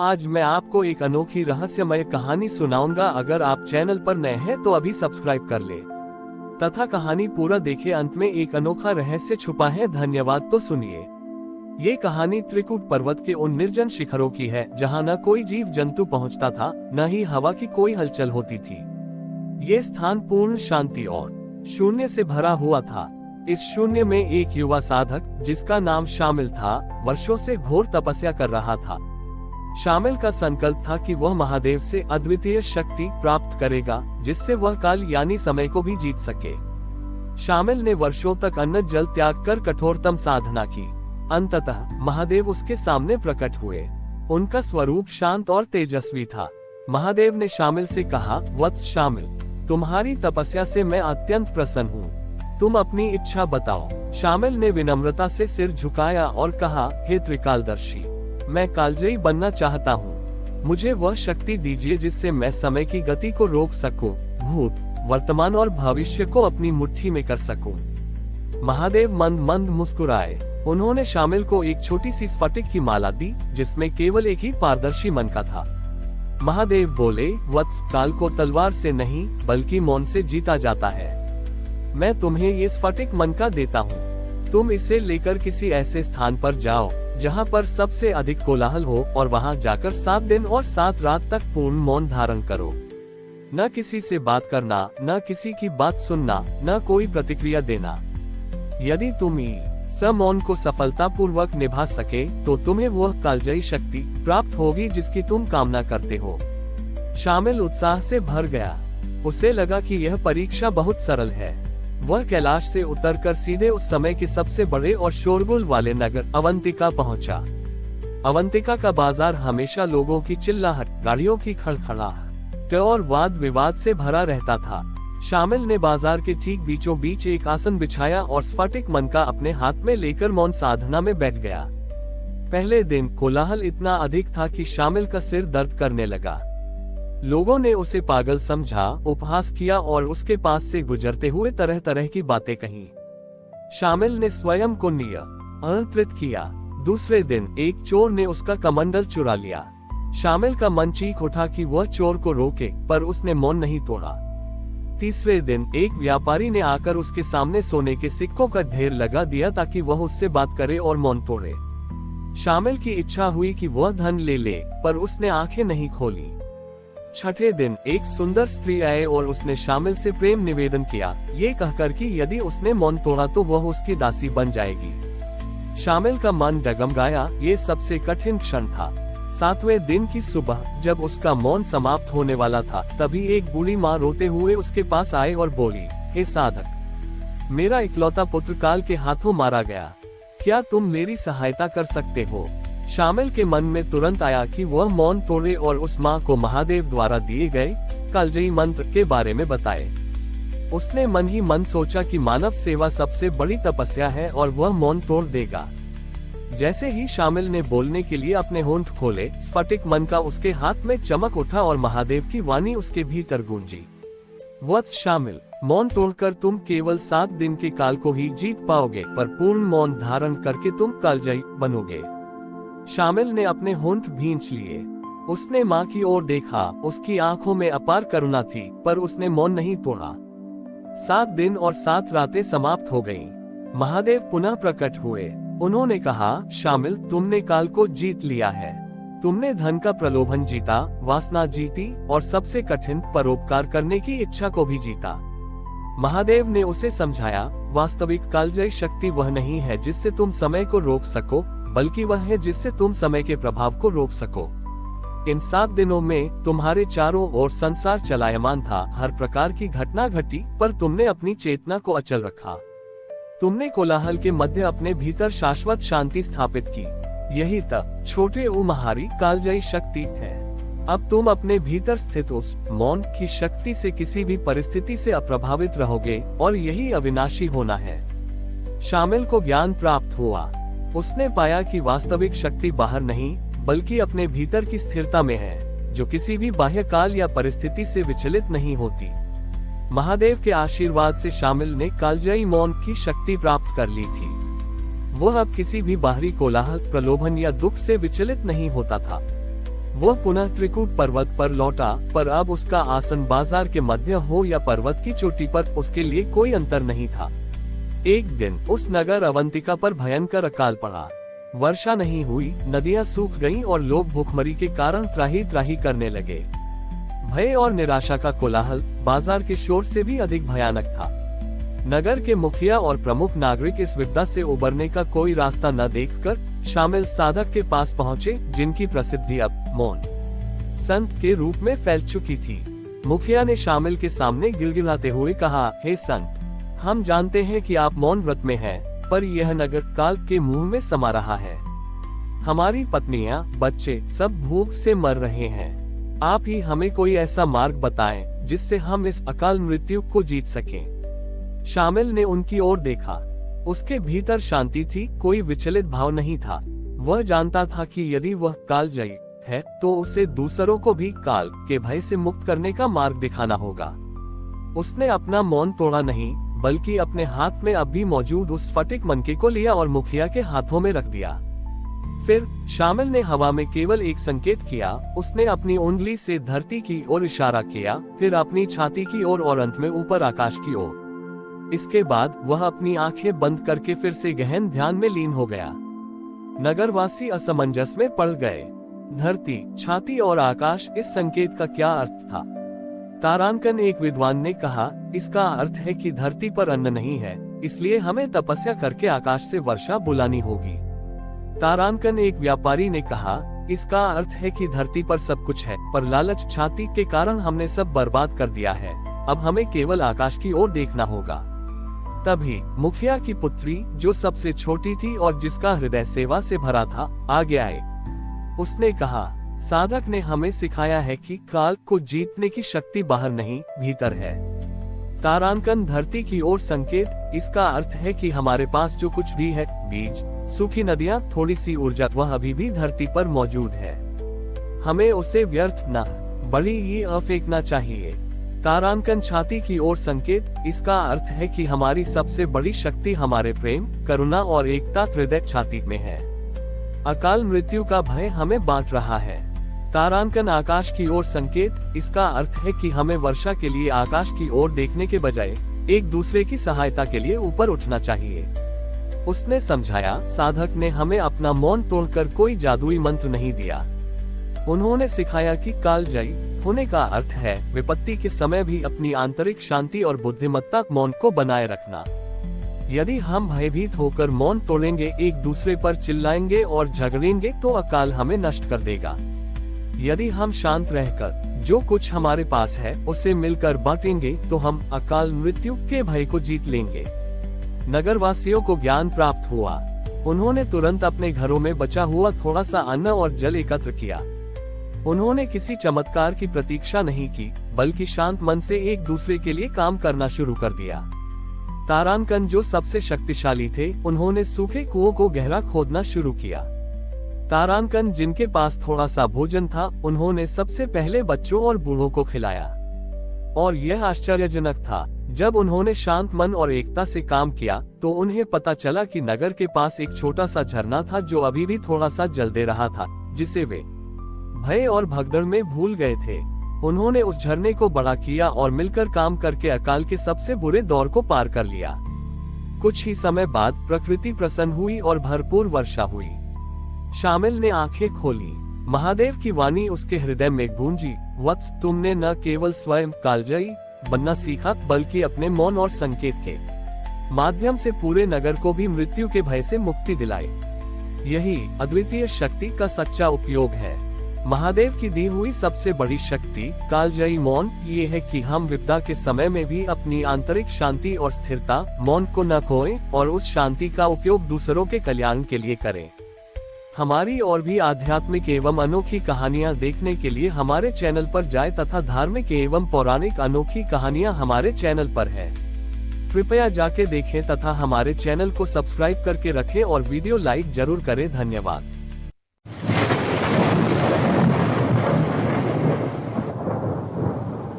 आज मैं आपको एक अनोखी रहस्यमय कहानी सुनाऊंगा। अगर आप चैनल पर नए हैं तो अभी सब्सक्राइब कर ले तथा कहानी पूरा देखें। अंत में एक अनोखा रहस्य छुपा है। धन्यवाद। तो सुनिए। ये कहानी त्रिकुट पर्वत के उन निर्जन शिखरों की है जहाँ न कोई जीव जंतु पहुँचता था, न ही हवा की कोई हलचल होती थी। ये स्थान पूर्ण शांति और शून्य से भरा हुआ था। इस शून्य में एक युवा साधक, जिसका नाम शामिल था, वर्षों से घोर तपस्या कर रहा था। शामिल का संकल्प था कि वह महादेव से अद्वितीय शक्ति प्राप्त करेगा, जिससे वह काल यानी समय को भी जीत सके। शामिल ने वर्षों तक अन्न जल त्याग कर कठोरतम साधना की। अंततः महादेव उसके सामने प्रकट हुए। उनका स्वरूप शांत और तेजस्वी था। महादेव ने शामिल से कहा, वत्स शामिल, तुम्हारी तपस्या से मैं अत्यंत प्रसन्न हूँ। तुम अपनी इच्छा बताओ। शामिल ने विनम्रता से सिर झुकाया और कहा, हे त्रिकालदर्शी, मैं कालजयी बनना चाहता हूँ। मुझे वह शक्ति दीजिए जिससे मैं समय की गति को रोक सकूं, भूत, वर्तमान और भविष्य को अपनी मुट्ठी में कर सकूं। महादेव मंद मंद मुस्कुराए। उन्होंने शामिल को एक छोटी सी स्फटिक की माला दी, जिसमें केवल एक ही पारदर्शी मन का था। महादेव बोले, वत्स, काल को तलवार से नहीं बल्कि मौन से जीता जाता है। मैं तुम्हें ये स्फटिक मन का देता हूँ। तुम इसे लेकर किसी ऐसे स्थान पर जाओ जहाँ पर सबसे अधिक कोलाहल हो और वहाँ जाकर 7 दिन और 7 रात तक पूर्ण मौन धारण करो। न किसी से बात करना, न किसी की बात सुनना, न कोई प्रतिक्रिया देना। यदि तुम इस मौन को सफलतापूर्वक निभा सके तो तुम्हें वह कालजयी शक्ति प्राप्त होगी जिसकी तुम कामना करते हो। शामिल उत्साह से भर गया। उसे लगा कि यह परीक्षा बहुत सरल है। वह कैलाश से उतरकर सीधे उस समय के सबसे बड़े और शोरगुल वाले नगर अवंतिका पहुंचा। अवंतिका का बाजार हमेशा लोगों की चिल्लाहट, गाड़ियों की खड़खड़ाहट और वाद विवाद से भरा रहता था। शामिल ने बाजार के ठीक बीचों बीच एक आसन बिछाया और स्फटिक मन का अपने हाथ में लेकर मौन साधना में बैठ गया। पहले दिन कोलाहल इतना अधिक था कि शामिल का सिर दर्द करने लगा। लोगों ने उसे पागल समझा, उपहास किया और उसके पास से गुजरते हुए तरह तरह की बातें कहीं। शामिल ने स्वयं को नियंत्रित किया। दूसरे दिन एक चोर ने उसका कमंडल चुरा लिया। शामिल का मन चीख उठा कि वह चोर को रोके, पर उसने मौन नहीं तोड़ा। तीसरे दिन एक व्यापारी ने आकर उसके सामने सोने के सिक्कों का ढेर लगा दिया ताकि वह उससे बात करे और मौन तोड़े। शामिल की इच्छा हुई कि वह धन ले ले, पर उसने आंखें नहीं खोली। छठे दिन एक सुंदर स्त्री आए और उसने शामिल से प्रेम निवेदन किया, ये कहकर कि यदि उसने मौन तोड़ा तो वह उसकी दासी बन जाएगी। शामिल का मन डगमगाया। ये सबसे कठिन क्षण था। 7वें दिन की सुबह जब उसका मौन समाप्त होने वाला था, तभी एक बूढ़ी माँ रोते हुए उसके पास आए और बोली, हे साधक, मेरा इकलौता पुत्र काल के हाथों मारा गया। क्या तुम मेरी सहायता कर सकते हो? शामिल के मन में तुरंत आया कि वह मौन तोड़े और उस माँ को महादेव द्वारा दिए गए कालजयी मंत्र के बारे में बताए। उसने मन ही मन सोचा कि मानव सेवा सबसे बड़ी तपस्या है और वह मौन तोड़ देगा। जैसे ही शामिल ने बोलने के लिए अपने होंठ खोले, स्फटिक मन का उसके हाथ में चमक उठा और महादेव की वाणी उसके भीतर गूंजी, वत्स शामिल, मौन तोड़कर तुम केवल 7 दिन के काल को ही जीत पाओगे, पर पूर्ण मौन धारण करके तुम कालजयी बनोगे। शामिल ने अपने होंठ भींच लिए। उसने माँ की ओर देखा। उसकी आंखों में अपार करुणा थी, पर उसने मौन नहीं तोड़ा। 7 दिन और 7 रातें समाप्त हो गईं। महादेव पुनः प्रकट हुए। उन्होंने कहा, शामिल, तुमने काल को जीत लिया है। तुमने धन का प्रलोभन जीता, वासना जीती और सबसे कठिन परोपकार करने की इच्छा को भी जीता। महादेव ने उसे समझाया, वास्तविक कालजयी शक्ति वह नहीं है जिससे तुम समय को रोक सको, बल्कि वह है जिससे तुम समय के प्रभाव को रोक सको। इन 7 दिनों में तुम्हारे चारों ओर संसार चलायमान था। हर प्रकार की घटना घटी, पर तुमने अपनी चेतना को अचल रखा। तुमने कोलाहल के मध्य अपने भीतर शाश्वत शांति स्थापित की। यही तब छोटे उमहारी कालजयी शक्ति है। अब तुम अपने भीतर स्थित उस मौन की शक्ति से किसी भी परिस्थिति से अप्रभावित रहोगे और यही अविनाशी होना है। शामिल को ज्ञान प्राप्त हुआ। उसने पाया कि वास्तविक शक्ति बाहर नहीं बल्कि अपने भीतर की स्थिरता में है, जो किसी भी बाह्य काल या परिस्थिति से विचलित नहीं होती। महादेव के आशीर्वाद से शामिल ने कालजयी मौन की शक्ति प्राप्त कर ली थी। वह अब किसी भी बाहरी कोलाहल, प्रलोभन या दुख से विचलित नहीं होता था। वह पुनः त्रिकूट पर्वत पर लौटा, पर अब उसका आसन बाजार के मध्य हो या पर्वत की चोटी पर, उसके लिए कोई अंतर नहीं था। एक दिन उस नगर अवंतिका पर भयंकर अकाल पड़ा। वर्षा नहीं हुई, नदियां सूख गईं और लोग भूखमरी के कारण त्राही त्राही करने लगे। भय और निराशा का कोलाहल बाजार के शोर से भी अधिक भयानक था। नगर के मुखिया और प्रमुख नागरिक इस विपदा से उबरने का कोई रास्ता न देखकर शामिल साधक के पास पहुंचे, जिनकी प्रसिद्धि अब मौन संत के रूप में फैल चुकी थी। मुखिया ने शामिल के सामने गिड़गिड़ाते हुए कहा, हे संत, हम जानते हैं कि आप मौन व्रत में हैं, पर यह नगर काल के मुंह में समा रहा है। हमारी पत्नियां, बच्चे सब भूख से मर रहे हैं। आप ही हमें कोई ऐसा मार्ग बताएं जिससे हम इस अकाल मृत्यु को जीत सकें। शामिल ने उनकी ओर देखा। उसके भीतर शांति थी, कोई विचलित भाव नहीं था। वह जानता था कि यदि वह कालजयी है तो उसे दूसरों को भी काल के भय से मुक्त करने का मार्ग दिखाना होगा। उसने अपना मौन तोड़ा नहीं, बल्कि अपने हाथ में अब भी मौजूद उस स्फटिक मनके को लिया और मुखिया के हाथों में रख दिया। फिर शामिल ने हवा में केवल एक संकेत किया। उसने अपनी उंगली से धरती की ओर इशारा किया, फिर अपनी छाती की ओर और अंत में ऊपर आकाश की ओर। इसके बाद वह अपनी आंखें बंद करके फिर से गहन ध्यान में लीन हो गया। नगरवासी असमंजस में पड़ गए। धरती, छाती और आकाश, इस संकेत का क्या अर्थ था? तारांकन, एक विद्वान ने कहा, इसका अर्थ है कि धरती पर अन्न नहीं है, इसलिए हमें तपस्या करके आकाश से वर्षा बुलानी होगी। तारांकन, एक व्यापारी ने कहा, इसका अर्थ है कि धरती पर सब कुछ है, पर लालच, छाती के कारण हमने सब बर्बाद कर दिया है। अब हमें केवल आकाश की ओर देखना होगा। तभी मुखिया की पुत्री, जो सबसे छोटी थी और जिसका हृदय सेवा से भरा था, आगे आए। उसने कहा, साधक ने हमें सिखाया है कि काल को जीतने की शक्ति बाहर नहीं, भीतर है। तारांकन, धरती की ओर संकेत, इसका अर्थ है कि हमारे पास जो कुछ भी है, बीज, सूखी नदियां, थोड़ी सी ऊर्जा, वह अभी भी धरती पर मौजूद है। हमें उसे व्यर्थ न बड़ी ये फेंकना चाहिए। तारांकन, छाती की ओर संकेत, इसका अर्थ है कि हमारी सबसे बड़ी शक्ति हमारे प्रेम, करुणा और एकता हृदय छाती में है। अकाल मृत्यु का भय हमें बांट रहा है। तारांकन, आकाश की ओर संकेत, इसका अर्थ है कि हमें वर्षा के लिए आकाश की ओर देखने के बजाय एक दूसरे की सहायता के लिए ऊपर उठना चाहिए। उसने समझाया, साधक ने हमें अपना मौन तोड़कर कोई जादुई मंत्र नहीं दिया। उन्होंने सिखाया कि कालजयी होने का अर्थ है विपत्ति के समय भी अपनी आंतरिक शांति और बुद्धिमत्ता मौन को बनाए रखना। यदि हम भयभीत होकर मौन तोड़ेंगे, एक दूसरे पर चिल्लाएंगे और झगड़ेंगे, तो अकाल हमें नष्ट कर देगा। यदि हम शांत रहकर जो कुछ हमारे पास है उसे मिलकर बांटेंगे, तो हम अकाल मृत्यु के भय को जीत लेंगे। नगरवासियों को ज्ञान प्राप्त हुआ। उन्होंने तुरंत अपने घरों में बचा हुआ थोड़ा सा अन्न और जल एकत्र किया। उन्होंने किसी चमत्कार की प्रतीक्षा नहीं की, बल्कि शांत मन से एक दूसरे के लिए काम करना शुरू कर दिया। तारांकन, जो सबसे शक्तिशाली थे, उन्होंने सूखे कुओं को गहरा खोदना शुरू किया। तारांकन, जिनके पास थोड़ा सा भोजन था, उन्होंने सबसे पहले बच्चों और बूढ़ों को खिलाया। और यह आश्चर्यजनक था, जब उन्होंने शांत मन और एकता से काम किया, तो उन्हें पता चला कि नगर के पास एक छोटा सा झरना था जो अभी भी थोड़ा सा जल दे रहा था, जिसे वे भय और भगदड़ में भूल गए थे। उन्होंने उस झरने को बड़ा किया और मिलकर काम करके अकाल के सबसे बुरे दौर को पार कर लिया। कुछ ही समय बाद प्रकृति प्रसन्न हुई और भरपूर वर्षा हुई। शामिल ने आंखें खोली। महादेव की वाणी उसके हृदय में गूंजी, वत्स, तुमने न केवल स्वयं कालजयी बनना सीखा, बल्कि अपने मौन और संकेत के माध्यम से पूरे नगर को भी मृत्यु के भय से मुक्ति दिलाई। यही अद्वितीय शक्ति का सच्चा उपयोग है। महादेव की दी हुई सबसे बड़ी शक्ति, कालजयी मौन, ये है कि हम विपदा के समय में भी अपनी आंतरिक शांति और स्थिरता, मौन को न खोएं और उस शांति का उपयोग दूसरों के कल्याण के लिए करें। हमारी और भी आध्यात्मिक एवं अनोखी कहानियां देखने के लिए हमारे चैनल पर जाएं तथा धार्मिक एवं पौराणिक अनोखी कहानियां हमारे चैनल पर है। कृपया जाके देखें तथा हमारे चैनल को सब्सक्राइब करके रखें और वीडियो लाइक जरूर करें। धन्यवाद।